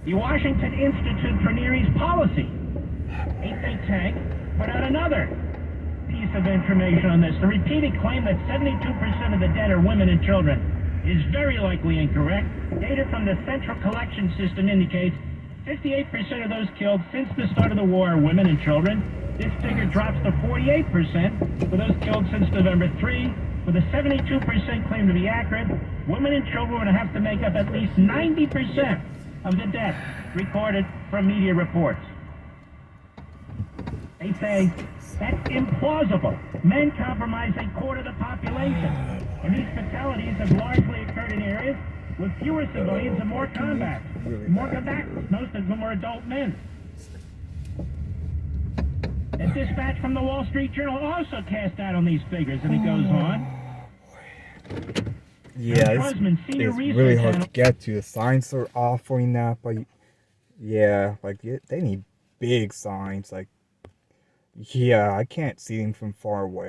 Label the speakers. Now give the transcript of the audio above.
Speaker 1: The Washington Institute for Near East Policy, a think tank, put out another piece of information on this. The repeated claim that 72% of the dead are women and children is very likely incorrect. Data from the Central Collection System indicates 58% of those killed since the start of the war are women and children. This figure drops to 48% for those killed since November 3. With a 72% claim to be accurate, women and children would have to make up at least 90% of the deaths recorded from media reports. They say that's implausible. Men comprise a quarter of the population, and these fatalities have largely occurred in areas with fewer civilians and more combatants. Most of them are adult men. A dispatch from the Wall Street Journal also cast doubt on these figures, and it goes on.
Speaker 2: Yeah, it's really hard to get to. The signs are awful in Napa. Yeah, like, they need big signs. Like, yeah, I can't see them from far away.